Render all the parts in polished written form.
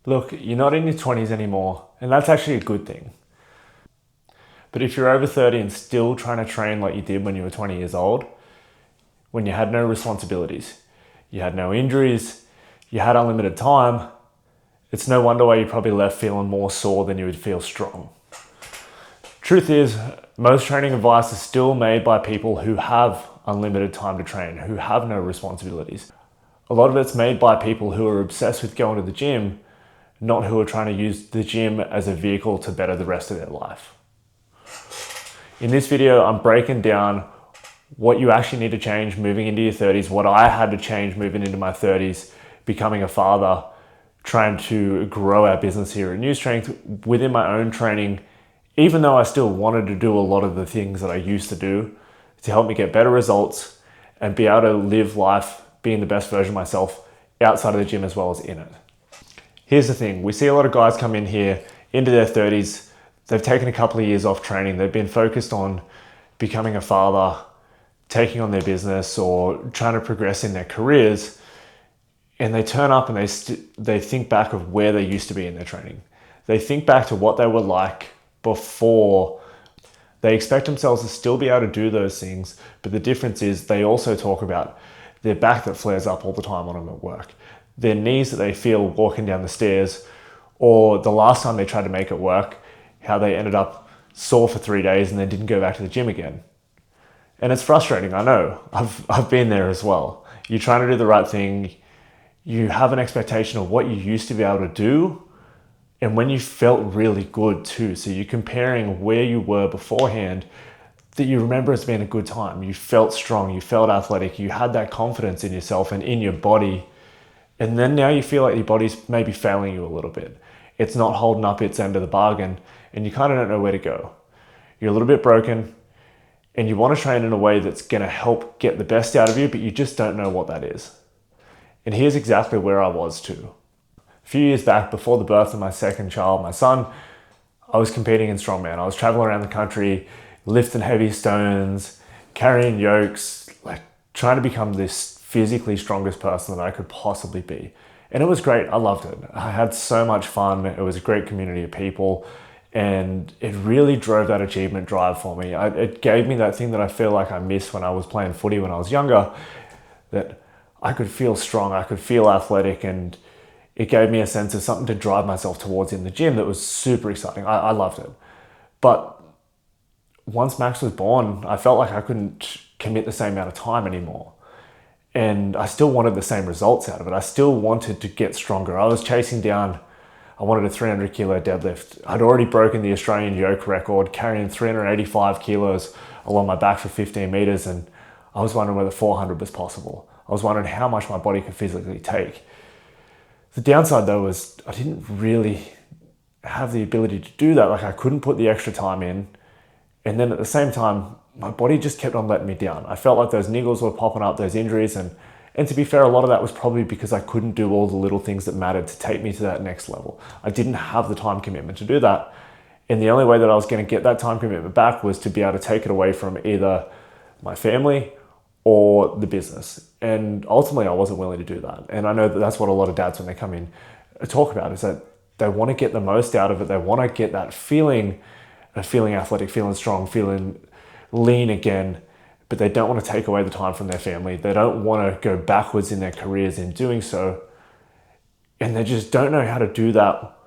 Look, you're not in your 20s anymore, and that's actually a good thing. But if you're over 30 and still trying to train like you did when you were 20 years old, when you had no responsibilities, you had no injuries, you had unlimited time, it's no wonder why you probably left feeling more sore than you would feel strong. Truth is, most training advice is still made by people who have unlimited time to train, who have no responsibilities. A lot of it's made by people who are obsessed with going to the gym, not who are trying to use the gym as a vehicle to better the rest of their life. In this video, I'm breaking down what you actually need to change moving into your 30s, what I had to change moving into my 30s, becoming a father, trying to grow our business here at Newstrength within my own training, even though I still wanted to do a lot of the things that I used to do to help me get better results and be able to live life being the best version of myself outside of the gym as well as in it. Here's the thing, we see a lot of guys come in here into their 30s, they've taken a couple of years off training, they've been focused on becoming a father, taking on their business or trying to progress in their careers, and they turn up and they think back of where they used to be in their training. They think back to what they were like before. They expect themselves to still be able to do those things, but the difference is they also talk about their back that flares up all the time on them at work, their knees that they feel walking down the stairs, or the last time they tried to make it work, how they ended up sore for 3 days and then didn't go back to the gym again. And it's frustrating, I know. I've been there as well. You're trying to do the right thing. You have an expectation of what you used to be able to do and when you felt really good too. So you're comparing where you were beforehand that you remember as being a good time. You felt strong, you felt athletic, you had that confidence in yourself and in your body. And then now you feel like your body's maybe failing you a little bit. It's not holding up its end of the bargain and you kind of don't know where to go. You're a little bit broken and you want to train in a way that's going to help get the best out of you, but you just don't know what that is. And here's exactly where I was too. A few years back, before the birth of my second child, my son, I was competing in strongman. I was traveling around the country, lifting heavy stones, carrying yokes, like trying to become this physically strongest person that I could possibly be. And it was great. I loved it. I had so much fun. It was a great community of people. And it really drove that achievement drive for me. It gave me that thing that I feel like I missed when I was playing footy when I was younger, that I could feel strong, I could feel athletic, and it gave me a sense of something to drive myself towards in the gym that was super exciting. I loved it. But once Max was born, I felt like I couldn't commit the same amount of time anymore. And I still wanted the same results out of it. I still wanted to get stronger. I was chasing down, I wanted a 300 kilo deadlift. I'd already broken the Australian yoke record, carrying 385 kilos along my back for 15 meters. And I was wondering whether 400 was possible. I was wondering how much my body could physically take. The downside though was I didn't really have the ability to do that. Like I couldn't put the extra time in. And then at the same time, my body just kept on letting me down. I felt like those niggles were popping up, those injuries. And to be fair, a lot of that was probably because I couldn't do all the little things that mattered to take me to that next level. I didn't have the time commitment to do that. And the only way that I was going to get that time commitment back was to be able to take it away from either my family or the business. And ultimately, I wasn't willing to do that. And I know that that's what a lot of dads, when they come in, talk about, is that they want to get the most out of it. They want to get that feeling of feeling athletic, feeling strong, feeling lean again, but they don't want to take away the time from their family. They don't want to go backwards in their careers in doing so. And they just don't know how to do that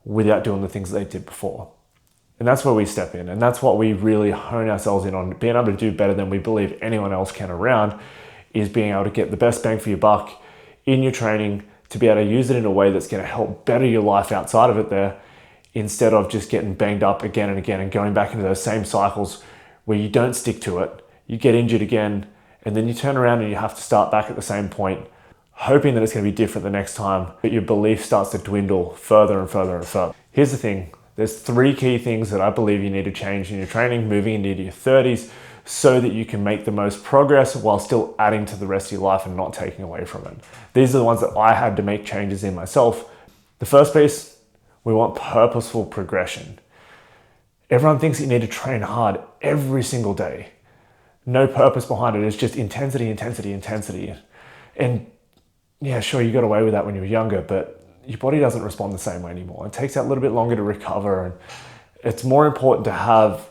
without doing the things that they did before. And that's where we step in. And that's what we really hone ourselves in on. Being able to do better than we believe anyone else can around is being able to get the best bang for your buck in your training, to be able to use it in a way that's going to help better your life outside of it there, instead of just getting banged up again and again and going back into those same cycles where you don't stick to it. You get injured again, and then you turn around and you have to start back at the same point, hoping that it's going to be different the next time, but your belief starts to dwindle further and further and further. Here's the thing. There's 3 key things that I believe you need to change in your training moving into your 30s so that you can make the most progress while still adding to the rest of your life and not taking away from it. These are the ones that I had to make changes in myself. The first piece, we want purposeful progression. Everyone thinks you need to train hard every single day. No purpose behind it. It's just intensity, intensity, intensity. And yeah, sure, you got away with that when you were younger, but your body doesn't respond the same way anymore. It takes that little bit longer to recover, and it's more important to have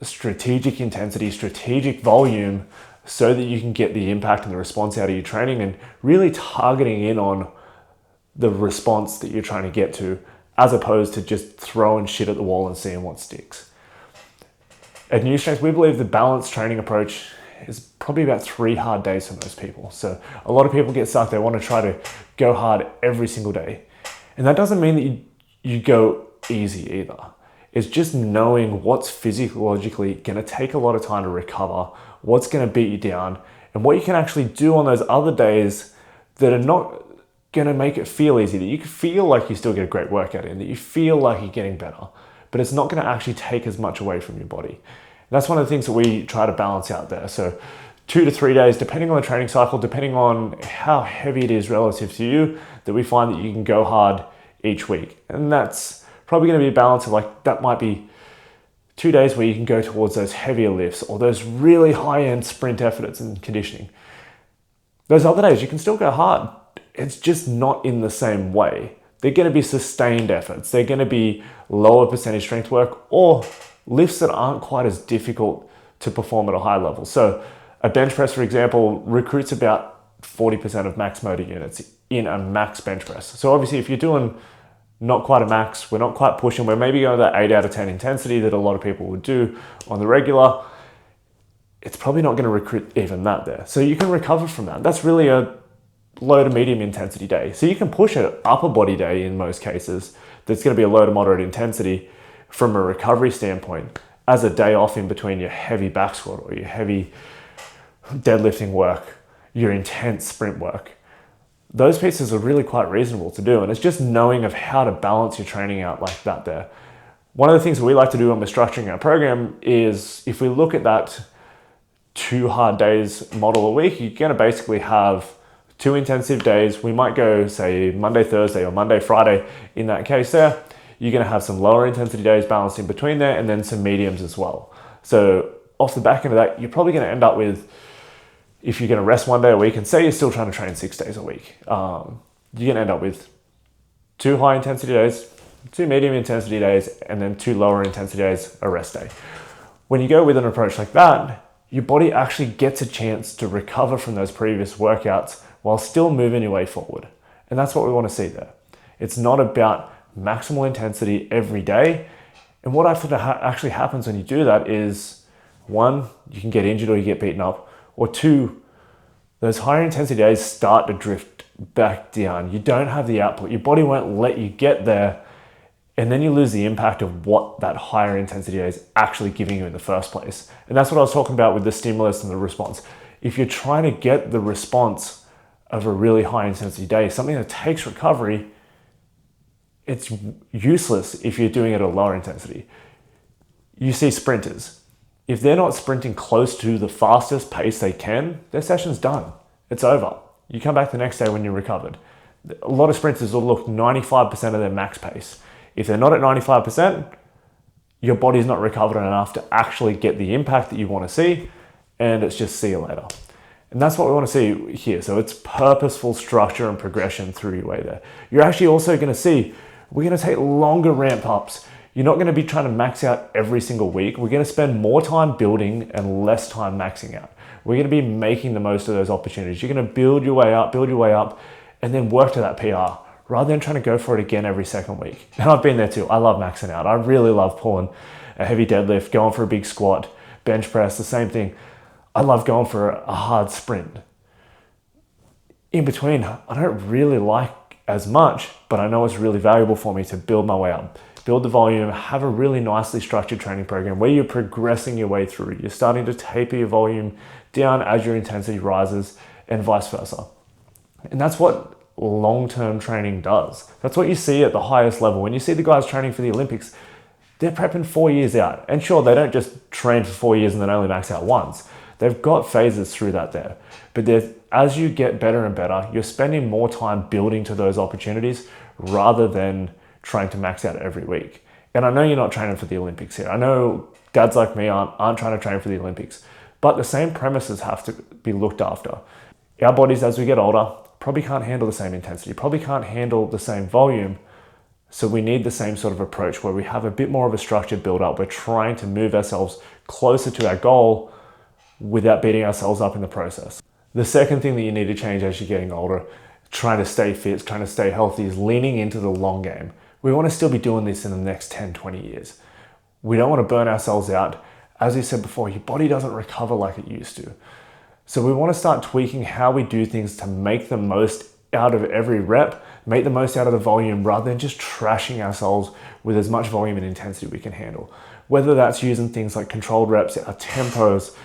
strategic intensity, strategic volume, so that you can get the impact and the response out of your training, and really targeting in on the response that you're trying to get to, as opposed to just throwing shit at the wall and seeing what sticks. At Newstrength, we believe the balanced training approach is probably about 3 hard days for most people. So a lot of people get stuck. They want to try to go hard every single day. And that doesn't mean that you go easy either. It's just knowing what's physiologically going to take a lot of time to recover, what's going to beat you down, and what you can actually do on those other days that are not going to make it feel easy, that you can feel like you still get a great workout in, that you feel like you're getting better, but it's not going to actually take as much away from your body. And that's one of the things that we try to balance out there. So 2 to 3 days, depending on the training cycle, depending on how heavy it is relative to you, that we find that you can go hard each week. And that's probably going to be a balance of, like, that might be 2 days where you can go towards those heavier lifts or those really high-end sprint efforts and conditioning. Those other days, you can still go hard. It's just not in the same way. They're going to be sustained efforts. They're going to be lower percentage strength work or lifts that aren't quite as difficult to perform at a high level. So a bench press, for example, recruits about 40% of max motor units in a max bench press. So obviously, if you're doing not quite a max, we're not quite pushing, we're maybe going to that 8 out of 10 intensity that a lot of people would do on the regular, it's probably not going to recruit even that there. So you can recover from that. That's really a low to medium intensity day. So you can push an upper body day in most cases that's going to be a low to moderate intensity from a recovery standpoint as a day off in between your heavy back squat or your heavy deadlifting work, your intense sprint work. Those pieces are really quite reasonable to do, and it's just knowing of how to balance your training out like that there. One of the things that we like to do when we're structuring our program is, if we look at that 2 hard days model a week, you're going to basically have 2 intensive days. We might go, say, Monday, Thursday, or Monday, Friday. In that case there, you're going to have some lower intensity days balanced in between there, and then some mediums as well. So off the back end of that, you're probably going to end up with, if you're going to rest 1 day a week, and say you're still trying to train 6 days a week, you're going to end up with 2 high intensity days, 2 medium intensity days, and then 2 lower intensity days, a rest day. When you go with an approach like that, your body actually gets a chance to recover from those previous workouts while still moving your way forward. And that's what we want to see there. It's not about maximal intensity every day. And what actually happens when you do that is, 1, you can get injured or you get beaten up, or 2, those higher intensity days start to drift back down. You don't have the output. Your body won't let you get there, and then you lose the impact of what that higher intensity day is actually giving you in the first place. And that's what I was talking about with the stimulus and the response. If you're trying to get the response of a really high intensity day, something that takes recovery, it's useless if you're doing it at a lower intensity. You see sprinters. If they're not sprinting close to the fastest pace they can, their session's done. It's over. You come back the next day when you're recovered. A lot of sprinters will look 95% of their max pace. If they're not at 95%, your body's not recovered enough to actually get the impact that you want to see, and it's just see you later. And that's what we want to see here. So it's purposeful structure and progression through your way there. You're actually also going to see, we're going to take longer ramp ups. You're not going to be trying to max out every single week. We're going to spend more time building and less time maxing out. We're going to be making the most of those opportunities. You're going to build your way up, and then work to that PR, rather than trying to go for it again every second week. And I've been there too. I love maxing out. I really love pulling a heavy deadlift, going for a big squat, bench press, the same thing. I love going for a hard sprint. In between, I don't really like as much, but I know it's really valuable for me to build my way up, build the volume, have a really nicely structured training program where you're progressing your way through. You're starting to taper your volume down as your intensity rises, and vice versa. And that's what long-term training does. That's what you see at the highest level. When you see the guys training for the Olympics, they're prepping 4 years out. And sure, they don't just train for 4 years and then only max out once. They've got phases through that there. But as you get better and better, you're spending more time building to those opportunities rather than trying to max out every week. And I know you're not training for the Olympics here. I know dads like me aren't trying to train for the Olympics. But the same premises have to be looked after. Our bodies, as we get older, probably can't handle the same intensity, probably can't handle the same volume. So we need the same sort of approach where we have a bit more of a structured build up. We're trying to move ourselves closer to our goal without beating ourselves up in the process. The second thing that you need to change as you're getting older, trying to stay fit, trying to stay healthy, is leaning into the long game. We want to still be doing this in the next 10, 20 years. We don't want to burn ourselves out. As you said before, your body doesn't recover like it used to. So we want to start tweaking how we do things to make the most out of every rep, make the most out of the volume, rather than just trashing ourselves with as much volume and intensity we can handle. Whether that's using things like controlled reps, our tempos,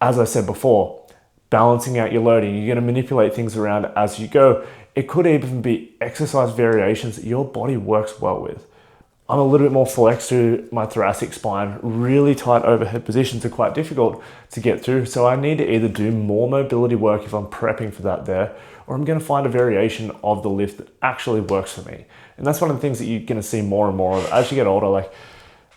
as I said before, balancing out your loading. You're going to manipulate things around as you go. It could even be exercise variations that your body works well with. I'm a little bit more flexed to my thoracic spine. Really tight overhead positions are quite difficult to get through. So I need to either do more mobility work if I'm prepping for that there, or I'm going to find a variation of the lift that actually works for me. And that's one of the things that you're going to see more and more of as you get older. Like,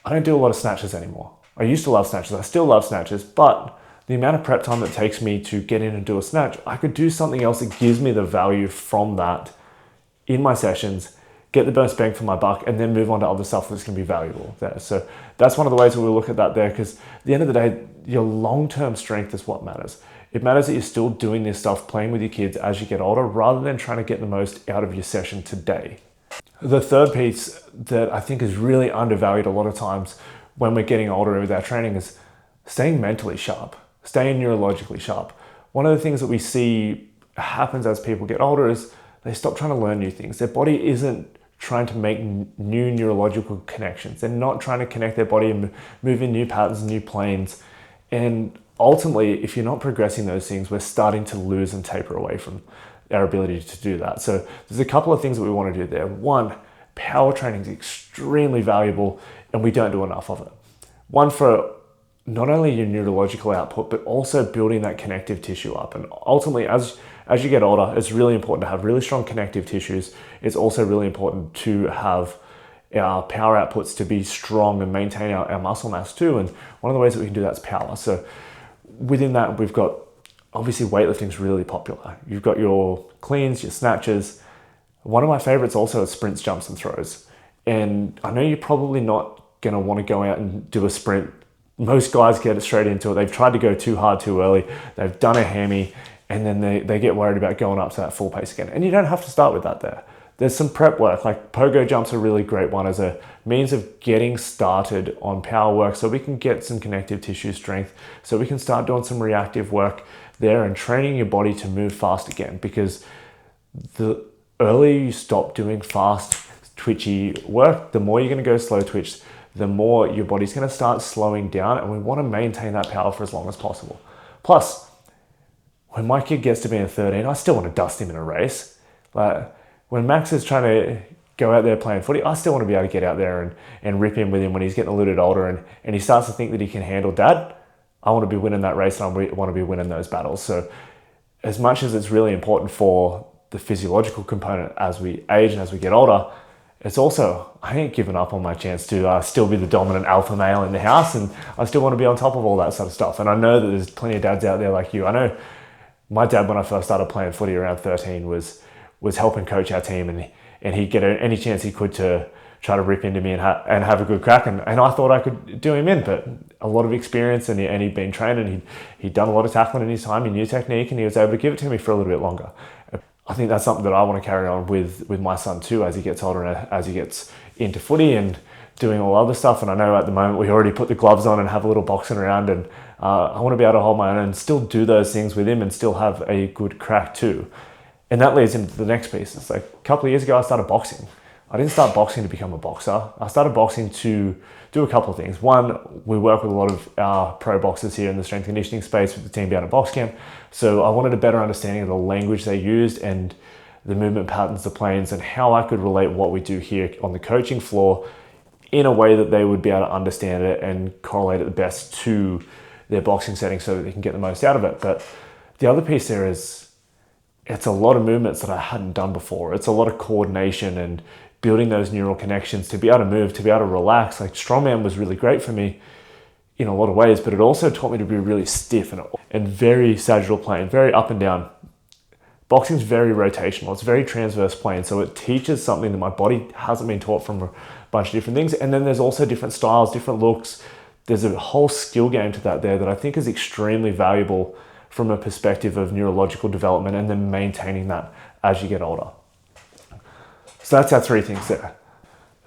I don't do a lot of snatches anymore. I used to love snatches. I still love snatches, but the amount of prep time that takes me to get in and do a snatch, I could do something else that gives me the value from that in my sessions, get the most bang for my buck, and then move on to other stuff that's going to be valuable there. So that's one of the ways that we look at that there, because at the end of the day, your long-term strength is what matters. It matters that you're still doing this stuff, playing with your kids as you get older, rather than trying to get the most out of your session today. The third piece that I think is really undervalued a lot of times when we're getting older with our training is staying mentally sharp, staying neurologically sharp. One of the things that we see happens as people get older is they stop trying to learn new things. Their body isn't trying to make new neurological connections. They're not trying to connect their body and move in new patterns, new planes. And ultimately, if you're not progressing those things, we're starting to lose and taper away from our ability to do that. So there's a couple of things that we want to do there. One, power training is extremely valuable and we don't do enough of it. One, for not only your neurological output, but also building that connective tissue up. And ultimately, as you get older, it's really important to have really strong connective tissues. It's also really important to have our power outputs to be strong and maintain our muscle mass too. And one of the ways that we can do that is power. So within that, we've got, obviously weightlifting is really popular. You've got your cleans, your snatches. One of my favorites also is sprints, jumps, and throws. And I know you're probably not gonna wanna go out and do a sprint. Most guys get it straight into it. They've tried to go too hard too early. They've done a hammy, and then they get worried about going up to that full pace again. And you don't have to start with that there. There's some prep work, like pogo jumps are a really great one as a means of getting started on power work so we can get some connective tissue strength, so we can start doing some reactive work there and training your body to move fast again. Because the earlier you stop doing fast, twitchy work, the more you're gonna go slow twitch, the more your body's gonna start slowing down, and we wanna maintain that power for as long as possible. Plus, when my kid gets to being 13, I still wanna dust him in a race. Like, when Max is trying to go out there playing footy, I still want to be able to get out there and rip in with him when he's getting a little bit older and he starts to think that he can handle dad. I want to be winning that race and I want to be winning those battles. So as much as it's really important for the physiological component as we age and as we get older, it's also, I ain't giving up on my chance to still be the dominant alpha male in the house, and I still want to be on top of all that sort of stuff. And I know that there's plenty of dads out there like you. I know my dad, when I first started playing footy around 13, was helping coach our team, and he'd get any chance he could to try to rip into me and have a good crack, and I thought I could do him in, but a lot of experience, and he'd been trained, and he'd done a lot of tackling in his time, he knew technique, and he was able to give it to me for a little bit longer. I think that's something that I want to carry on with my son too, as he gets older and as he gets into footy and doing all other stuff. And I know at the moment we already put the gloves on and have a little boxing around, and I want to be able to hold my own and still do those things with him and still have a good crack too. And that leads into the next piece. It's like a couple of years ago, I started boxing. I didn't start boxing to become a boxer. I started boxing to do a couple of things. One, we work with a lot of our pro boxers here in the strength conditioning space with the team down at Box Camp. So I wanted a better understanding of the language they used and the movement patterns, the planes, and how I could relate what we do here on the coaching floor in a way that they would be able to understand it and correlate it the best to their boxing setting so that they can get the most out of it. But the other piece there is, it's a lot of movements that I hadn't done before. It's a lot of coordination and building those neural connections to be able to move, to be able to relax. Like strongman was really great for me in a lot of ways, but it also taught me to be really stiff and very sagittal plane, very up and down. Boxing is very rotational. It's very transverse plane. So it teaches something that my body hasn't been taught from a bunch of different things. And then there's also different styles, different looks. There's a whole skill game to that there that I think is extremely valuable from a perspective of neurological development and then maintaining that as you get older. So that's our three things there.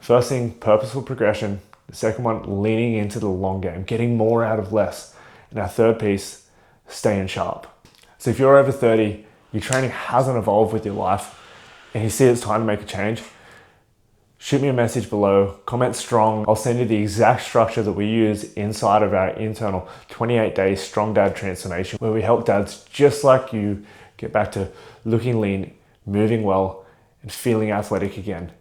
First thing, purposeful progression. The second one, leaning into the long game, getting more out of less. And our third piece, staying sharp. So if you're over 30, your training hasn't evolved with your life, and you see it's time to make a change, shoot me a message below, comment strong. I'll send you the exact structure that we use inside of our internal 28-day Strong Dad transformation, where we help dads just like you get back to looking lean, moving well, and feeling athletic again.